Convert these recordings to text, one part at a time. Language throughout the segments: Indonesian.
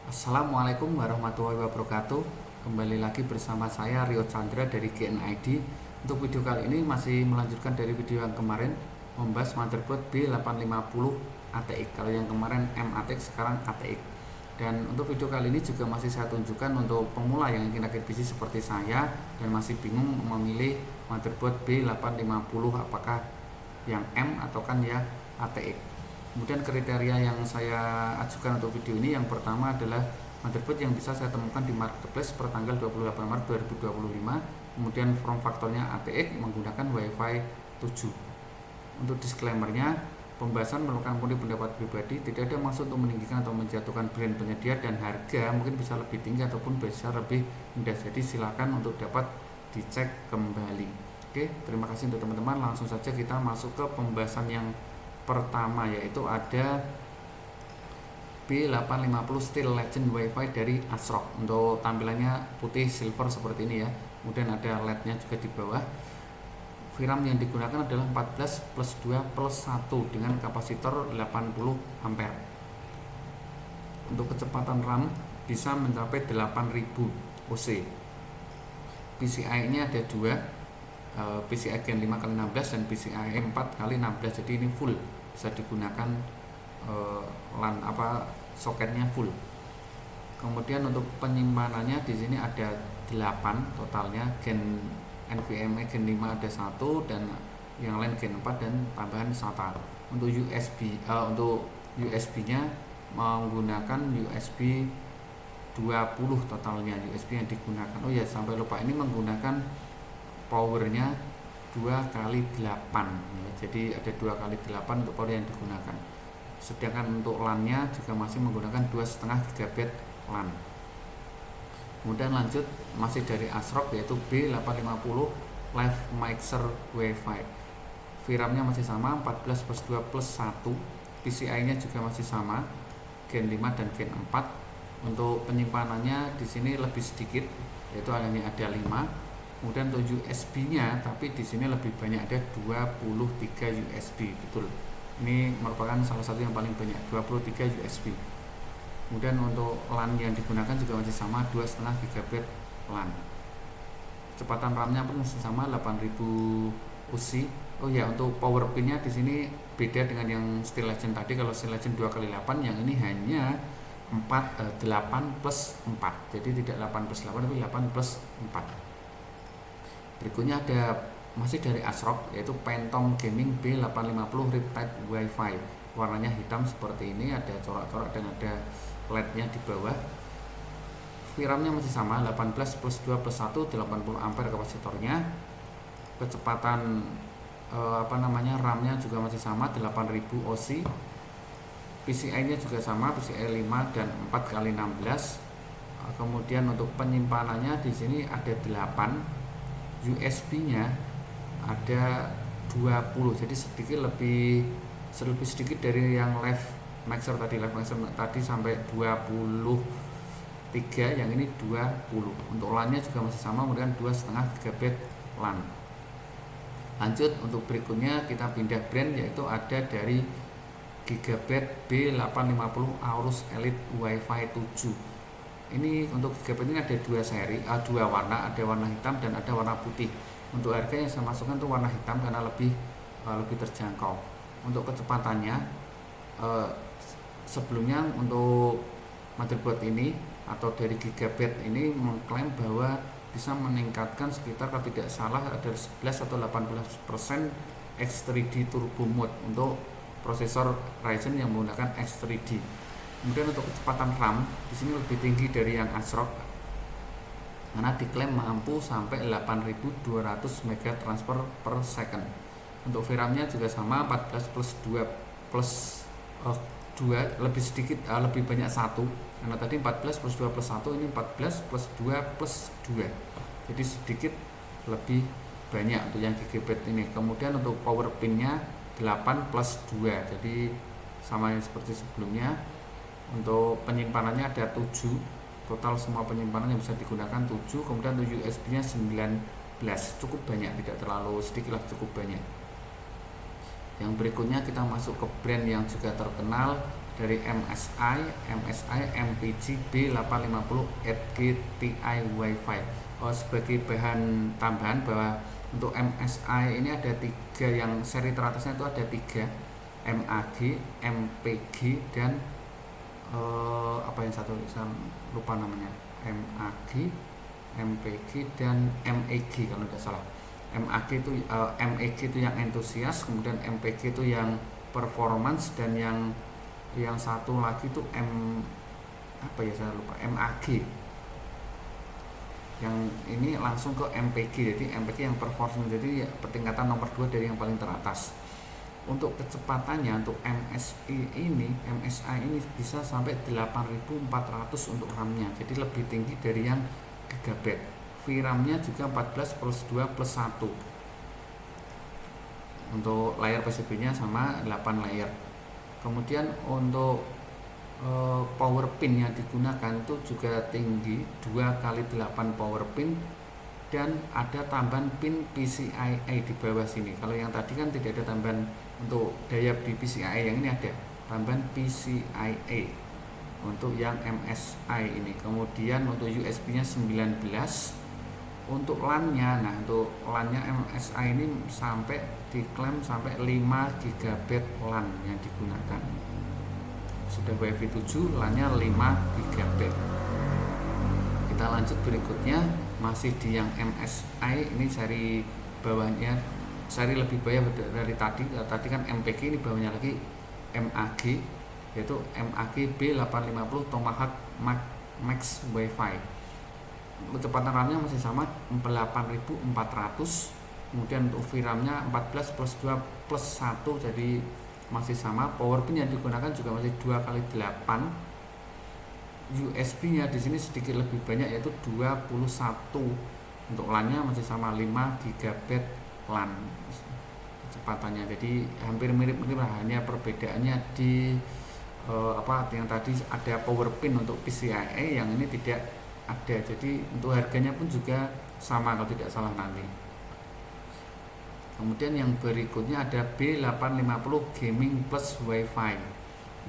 Assalamualaikum warahmatullahi wabarakatuh. Kembali lagi bersama saya Rio Chandra dari GNID. Untuk video kali ini masih melanjutkan dari video yang kemarin, membahas motherboard B850 ATX. Kalau yang kemarin MATX, sekarang ATX. Dan untuk video kali ini juga masih saya tunjukkan untuk pemula yang ingin rakit PC seperti saya dan masih bingung memilih motherboard B850 apakah yang M atau kan ya ATX. Kemudian kriteria yang saya ajukan untuk video ini, yang pertama adalah motherboard yang bisa saya temukan di marketplace per tanggal 28 Maret 2025. Kemudian form faktornya ATX menggunakan Wi-Fi 7. Untuk disclaimernya, pembahasan merupakan murni pendapat pribadi, tidak ada maksud untuk meninggikan atau menjatuhkan brand penyedia, dan harga mungkin bisa lebih tinggi ataupun bisa lebih rendah. Jadi silakan untuk dapat dicek kembali. Oke, terima kasih untuk teman-teman. Langsung saja kita masuk ke pembahasan yang pertama, yaitu ada B850 Steel Legend Wi-Fi dari ASRock. Untuk tampilannya putih silver seperti ini ya. Kemudian ada LED-nya juga di bawah. VRAM yang digunakan adalah 14+2+1 dengan kapasitor 80 ampere. Untuk kecepatan RAM bisa mencapai 8000 OC. PCI-nya ada dua, PCI Gen 5x16 dan PCI 4x16. Jadi ini full, bisa digunakan LAN soketnya full. Kemudian untuk penyimpanannya di sini ada 8 totalnya, Gen NVMe Gen 5 ada 1 dan yang lain Gen 4 dan tambahan SATA. Untuk USB-nya menggunakan USB 20 totalnya USB yang digunakan. Oh ya, sampai lupa, ini menggunakan powernya 2x8 ya, jadi ada 2x8 untuk power yang digunakan. Sedangkan untuk LAN-nya juga masih menggunakan 2,5 GB LAN. Kemudian lanjut, masih dari ASRock, yaitu B850 Live Mixer Wi-Fi. VRAM-nya masih sama, 14+2+1. PCI-nya juga masih sama, Gen 5 dan Gen 4. Untuk penyimpanannya di sini lebih sedikit, yaitu hanya ada 5. Kemudian untuk USB-nya, tapi di sini lebih banyak, ada 23 USB. Betul, ini merupakan salah satu yang paling banyak, 23 USB. Kemudian untuk LAN yang digunakan juga masih sama, 2,5 GB LAN. Kecepatan RAM-nya pun masih sama, 8000 OC. Oh ya, untuk power pin-nya di sini beda dengan yang Steel Legend tadi. Kalau Steel Legend 2x8, yang ini hanya 8+4. Jadi tidak 8+8 tapi 8+4. Berikutnya ada masih dari ASRock, yaitu Phantom Gaming B850 Riptide Wi-Fi. Warnanya hitam seperti ini, ada corak-corak dan ada LED-nya di bawah. VRAM-nya masih sama, 18+2+1 80 ampere kapasitornya. Kecepatan RAM-nya juga masih sama, 8000 OC. PCI-nya juga sama, PCI 5 dan 4x16. Kemudian untuk penyimpanannya di sini ada 8. USB-nya ada 20, jadi lebih sedikit dari yang Live Mixer tadi. Live Mixer tadi sampai 23, yang ini 20. Untuk LAN-nya juga masih sama, kemudian 2,5 GB LAN. Lanjut, untuk berikutnya kita pindah brand, yaitu ada dari Gigabyte B850 Aorus Elite Wi-Fi 7. Ini untuk Gigabyte ini ada dua seri, dua warna, ada warna hitam dan ada warna putih. Untuk harga yang saya masukkan itu warna hitam karena lebih terjangkau. Untuk kecepatannya, sebelumnya untuk motherboard ini atau dari Gigabyte ini mengklaim bahwa bisa meningkatkan sekitar, kalau tidak salah, ada 11 atau 18% X3D Turbo Mode untuk prosesor Ryzen yang menggunakan X3D. Kemudian untuk kecepatan RAM di sini lebih tinggi dari yang ASRock karena diklaim mampu sampai 8200 MB transfer per second. Untuk VRAM-nya juga sama, 14+2+2, lebih sedikit, lebih banyak 1, karena tadi 14+2+1, ini 14+2+2, jadi sedikit lebih banyak untuk yang Gigabyte ini. Kemudian untuk power pin-nya 8+2, jadi sama seperti sebelumnya. Untuk penyimpanannya ada 7, total semua penyimpanan yang bisa digunakan 7. Kemudian untuk USB-nya 19, cukup banyak, tidak terlalu sedikit lah, cukup banyak. Yang berikutnya kita masuk ke brand yang juga terkenal, dari MSI MPG B850 8GTI Wi-Fi. Sebagai bahan tambahan bahwa untuk MSI ini ada 3, yang seri teratasnya itu ada 3, MAG, MPG, dan apa yang satu saya lupa namanya, MAG, MPG, dan MEG kalau tidak salah. MEG itu yang entusias, kemudian MPG itu yang performance, dan yang satu lagi itu apa ya saya lupa, MAG. Yang ini langsung ke MPG, jadi MPG yang performance, jadi pertingkatan nomor 2 dari yang paling teratas. Untuk kecepatannya untuk MSI ini bisa sampai 8400 untuk RAM-nya, jadi lebih tinggi dari yang gigabit. VRAM-nya juga 14 plus 2 plus 1. Untuk layar PCB-nya sama 8 layer. Kemudian untuk power pin yang digunakan itu juga tinggi, 2x8 power pin, dan ada tambahan pin PCIe di bawah sini. Kalau yang tadi kan tidak ada tambahan untuk daya di PCIe, yang ini ada tambahan PCIe untuk yang MSI ini. Kemudian untuk USB-nya 19. Untuk LAN-nya, nah untuk LAN-nya MSI ini sampai diklaim sampai 5 GB LAN yang digunakan. Sudah WiFi 7, LAN-nya 5 GB. Kita lanjut berikutnya, masih di yang MSI ini seri bawahnya, seri lebih bawah dari tadi. Tadi kan MPG, ini bawahnya lagi MAG, yaitu MAG B850 Tomahawk Max Wi-Fi. Kecepatan RAM-nya masih sama 8400. Kemudian untuk VRAM-nya 14 plus 2 plus 1, jadi masih sama. Power pin yang digunakan juga masih 2x8. USB-nya di sini sedikit lebih banyak, yaitu 21. Untuk LAN-nya masih sama 5 GB LAN kecepatannya. Jadi hampir mirip-mirip lah, hanya perbedaannya di yang tadi ada power pin untuk PCIe, yang ini tidak ada. Jadi untuk harganya pun juga sama kalau tidak salah nanti. Kemudian yang berikutnya ada B850 Gaming Plus Wi-Fi.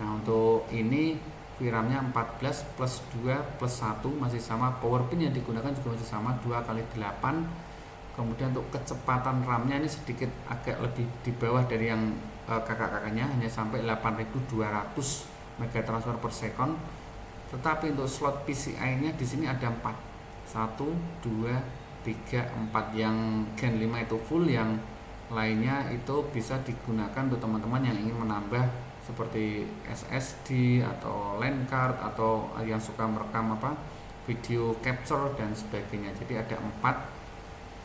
Nah untuk ini VRAM-nya 14 plus 2 plus 1 masih sama. Power pin yang digunakan juga masih sama, 2x8. Kemudian untuk kecepatan RAM-nya ini sedikit agak lebih di bawah dari yang kakak-kakaknya, hanya sampai 8200 megatransfer per second. Tetapi untuk slot PCI-nya di sini ada 4. 1, 2, 3, 4. Yang Gen 5 itu full, yang lainnya itu bisa digunakan untuk teman-teman yang ingin menambah seperti SSD atau LAN card, atau yang suka merekam video capture dan sebagainya. Jadi ada 4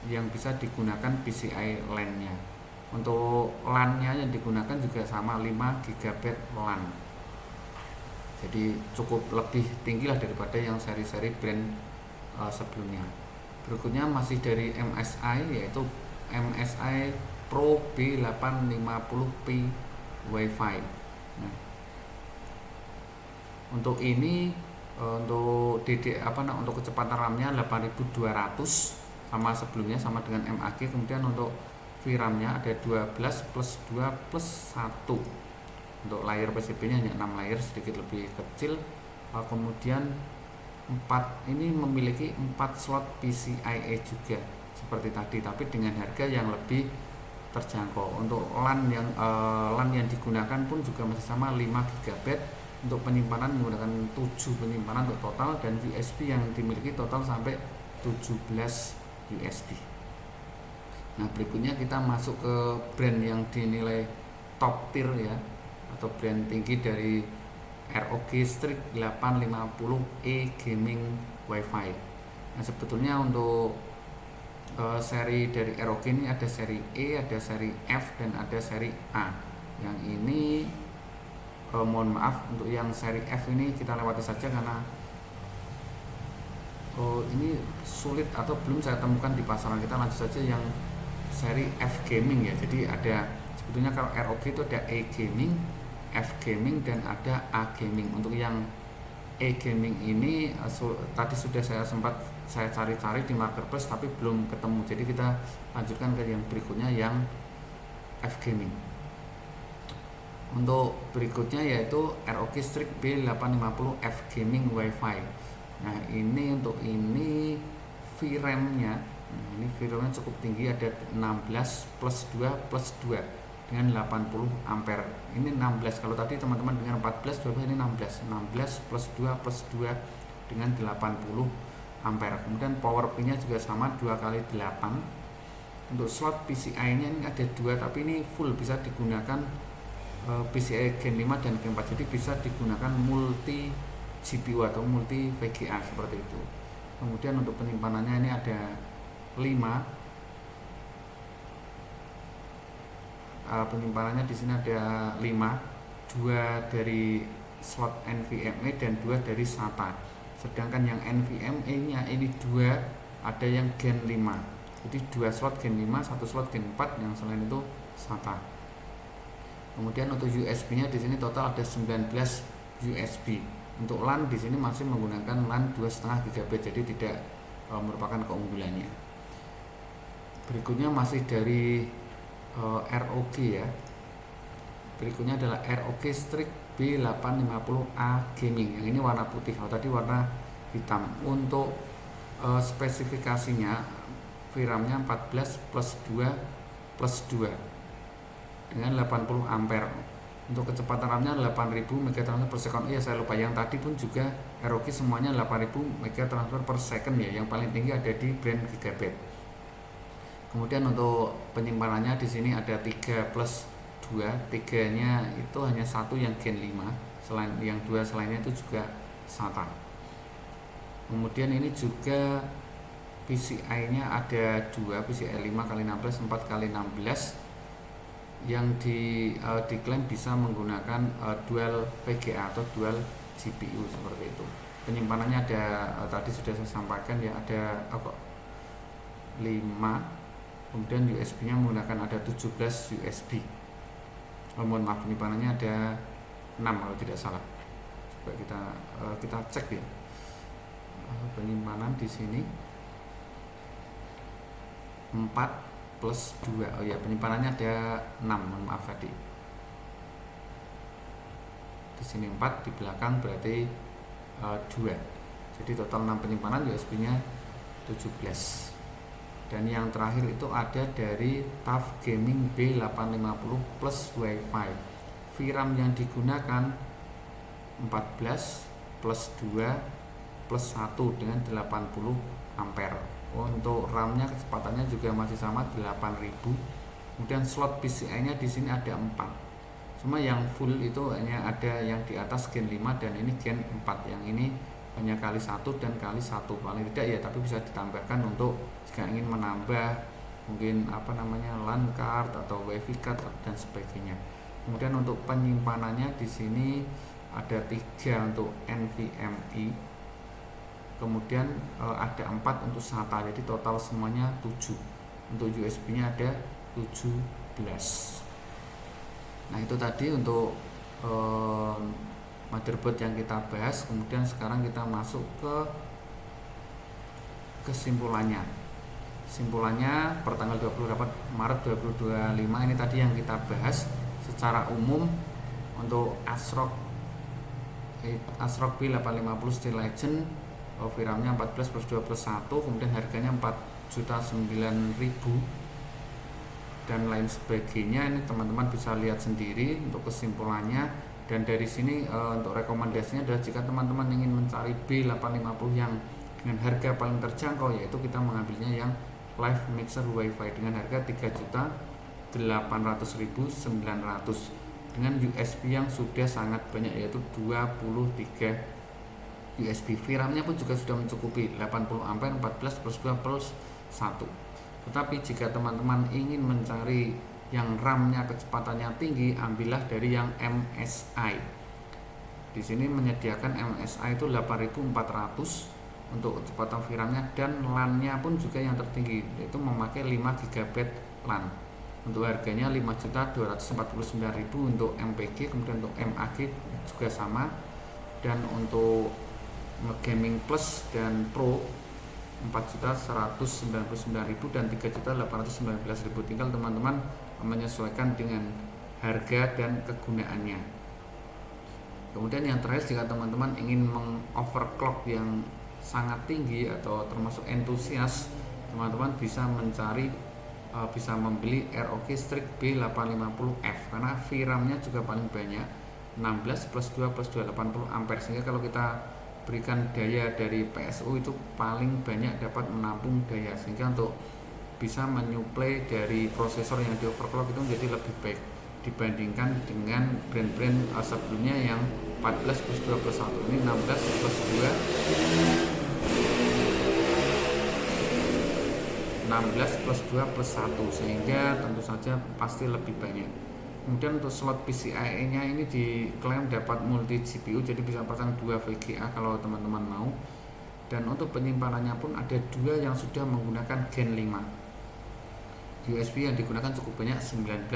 yang bisa digunakan PCI LAN-nya. Untuk LAN-nya yang digunakan juga sama 5 GB LAN. Jadi cukup lebih tinggi lah daripada yang seri-seri brand sebelumnya. Berikutnya masih dari MSI, yaitu MSI Pro B850P Wi-Fi. Nah, untuk ini untuk untuk kecepatan RAM-nya 8200, sama sebelumnya, sama dengan MAG. Kemudian untuk VRAM-nya ada 12 plus 2 plus 1. Untuk layar PCB-nya hanya 6 layar, sedikit lebih kecil. Kemudian 4 ini memiliki 4 slot PCIe juga seperti tadi, tapi dengan harga yang lebih terjangkau. Untuk LAN yang digunakan pun juga masih sama 5 GB. Untuk penyimpanan menggunakan 7 penyimpanan untuk total, dan USB yang dimiliki total sampai 17 USB. Nah berikutnya kita masuk ke brand yang dinilai top tier ya, atau brand tinggi dari ROG Strix 850E Gaming Wi-Fi. Nah sebetulnya untuk seri dari ROG ini ada seri E, ada seri F, dan ada seri A. Yang ini mohon maaf, untuk yang seri F ini kita lewati saja karena ini sulit atau belum saya temukan di pasaran. Kita lanjut saja yang seri F Gaming ya. Jadi ada, sebetulnya kalau ROG itu ada E Gaming, F Gaming, dan ada A Gaming. Untuk yang E Gaming ini tadi sudah saya cari-cari di marketplace tapi belum ketemu. Jadi kita lanjutkan ke yang berikutnya, yang F Gaming. Untuk berikutnya yaitu ROG Strix B850F Gaming Wi-Fi. Nah ini untuk ini VRAM-nya, nah ini VRAM-nya cukup tinggi, ada 16 plus 2 plus 2 dengan 80 ampere. Ini 16, kalau tadi teman-teman dengan 14 12, ini 16 plus 2 plus 2 dengan 80 ampere. Kemudian power pin-nya juga sama 2x8. Untuk slot PCI-nya ini ada 2, tapi ini full, bisa digunakan PCI Gen 5 dan Gen 4, jadi bisa digunakan multi GPU atau multi VGA seperti itu. Kemudian untuk penyimpanannya ini ada 5. Penyimpanannya di sini ada 5, 2 dari slot NVMe dan 2 dari SATA. Sedangkan yang NVMe-nya ini 2, ada yang Gen 5. Jadi 2 slot Gen 5, 1 slot Gen 4, yang selain itu SATA. Kemudian untuk USB-nya di sini total ada 19 USB. Untuk LAN di sini masih menggunakan LAN 2,5 GB, jadi tidak merupakan keunggulannya. Berikutnya masih dari ROG ya. Berikutnya adalah ROG Strix B850A Gaming. Yang ini warna putih, kalau tadi warna hitam. Untuk spesifikasinya VRAM-nya 14 plus 2 plus 2 dengan 80 ampere. Untuk kecepatan RAM-nya 8000 MT per second. Iya, saya lupa, yang tadi pun juga ROG semuanya 8000 MT per second ya. Yang paling tinggi ada di brand Gigabit. Kemudian untuk penyimpanannya di sini ada 3 plus 2. 3-nya itu hanya 1 yang Gen 5. Selain yang 2 selainnya itu juga SATA. Kemudian ini juga PCI-nya ada 2, PCI 5x16 4x16, yang diklaim bisa menggunakan dual VGA atau dual GPU seperti itu. Penyimpanannya ada tadi sudah saya sampaikan ya, ada 5. Kemudian USB-nya menggunakan ada 17 USB. Mohon maaf, penyimpanannya ada 6 kalau tidak salah. Coba kita cek ya. Penyimpanan di sini 4 plus 2. Oh ya, penyimpanannya ada 6, mohon maaf tadi. Di sini 4, di belakang berarti 2. Jadi total 6 penyimpanan, USB-nya 17. Dan yang terakhir itu ada dari TUF Gaming B850 plus Wi-Fi. VRAM yang digunakan 14 plus 2 plus 1 dengan 80 ampere. Untuk RAM-nya kecepatannya juga masih sama 8000. Kemudian slot PCI-nya di sini ada 4. Cuma yang full itu hanya ada yang di atas Gen 5 dan ini Gen 4. Yang ini hanya kali 1 dan kali 1 paling tidak ya, tapi bisa ditambahkan untuk jika ingin menambah mungkin LAN card atau WiFi card dan sebagainya. Kemudian untuk penyimpanannya di sini ada 3 untuk NVMe. Kemudian ada 4 untuk SATA, jadi total semuanya 7. Untuk USB-nya ada 17. Nah itu tadi untuk motherboard yang kita bahas. Kemudian sekarang kita masuk ke kesimpulannya. Kesimpulannya per tanggal 28 Maret 2025 ini tadi yang kita bahas secara umum. Untuk ASRock B850 Steel Legend, VRAM-nya 14 plus 2 plus 1, kemudian harganya 4.900.000 dan lain sebagainya. Ini teman-teman bisa lihat sendiri untuk kesimpulannya. Dan dari sini untuk rekomendasinya adalah jika teman-teman ingin mencari B850 yang dengan harga paling terjangkau, yaitu kita mengambilnya yang Live Mixer Wi-Fi dengan harga 3.800.900 dengan USB yang sudah sangat banyak, yaitu 23 USB. VRAM-nya pun juga sudah mencukupi 80 ampere 14 plus 2 plus 1. Tetapi jika teman-teman ingin mencari yang RAM-nya kecepatannya tinggi, ambillah dari yang MSI. Di sini menyediakan MSI itu 8400 untuk kecepatan VRAM-nya, dan LAN-nya pun juga yang tertinggi, yaitu memakai 5 GB LAN. Untuk harganya 5.249.000 untuk MPG, kemudian untuk MAG juga sama. Dan untuk Gaming Plus dan Pro 4.199.000 dan 3.819.000. Tinggal teman-teman menyesuaikan dengan harga dan kegunaannya. Kemudian yang terakhir, jika teman-teman ingin mengoverclock yang sangat tinggi atau termasuk entusias, teman-teman bisa bisa membeli ROG Strix B850F karena VRAM-nya juga paling banyak, 16 plus 2 plus 2 80 ampere, sehingga kalau kita berikan daya dari PSU itu paling banyak dapat menampung daya, sehingga untuk bisa menyuplai dari prosesor yang di overclock itu menjadi lebih baik dibandingkan dengan brand-brand sebelumnya yang 14 plus 2 plus 1. Ini 16 plus 2 16 plus 2 plus 1, sehingga tentu saja pasti lebih banyak. Kemudian untuk slot PCIe nya ini diklaim dapat multi GPU, jadi bisa pasang 2 VGA kalau teman-teman mau. Dan untuk penyimpanannya pun ada 2 yang sudah menggunakan Gen 5. USB yang digunakan cukup banyak, 19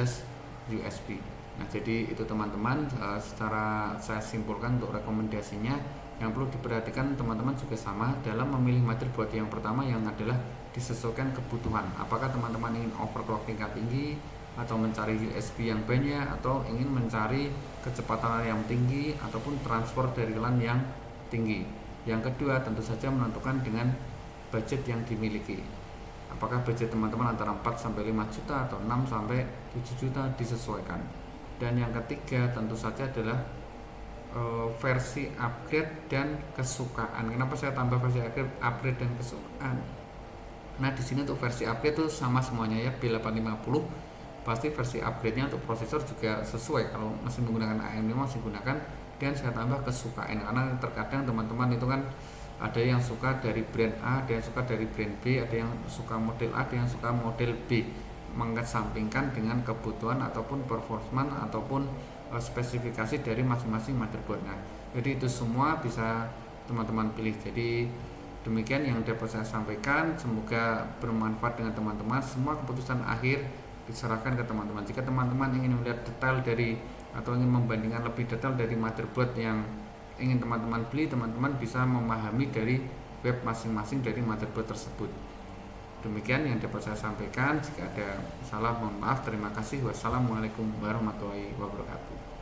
USB. Nah, jadi itu teman-teman, secara saya simpulkan untuk rekomendasinya, yang perlu diperhatikan teman-teman juga sama dalam memilih motherboard. Yang pertama yang adalah disesuaikan kebutuhan. Apakah teman-teman ingin overclock tingkat tinggi atau mencari USB yang banyak, atau ingin mencari kecepatan yang tinggi ataupun transfer dari LAN yang tinggi. Yang kedua tentu saja menentukan dengan budget yang dimiliki. Apakah budget teman-teman antara 4 sampai 5 juta atau 6 sampai 7 juta, disesuaikan. Dan yang ketiga tentu saja adalah versi upgrade dan kesukaan. Kenapa saya tambah versi upgrade dan kesukaan? Nah, di sini untuk versi upgrade itu sama semuanya ya, B850. Pasti versi upgrade-nya untuk prosesor juga sesuai. Kalau masih menggunakan AM5 masih gunakan, dan saya tambah kesukaan karena terkadang teman-teman itu kan ada yang suka dari brand A, ada yang suka dari brand B, ada yang suka model A, ada yang suka model B, mengesampingkan dengan kebutuhan ataupun performance ataupun spesifikasi dari masing-masing motherboard. Nah, jadi itu semua bisa teman-teman pilih. Jadi demikian yang dapat saya sampaikan, semoga bermanfaat dengan teman-teman. Semua keputusan akhir diserahkan ke teman-teman. Jika teman-teman ingin melihat detail dari atau ingin membandingkan lebih detail dari motherboard yang ingin teman-teman beli, teman-teman bisa memahami dari web masing-masing dari motherboard tersebut. Demikian yang dapat saya sampaikan. Jika ada salah mohon maaf. Terima kasih. Wassalamualaikum warahmatullahi wabarakatuh.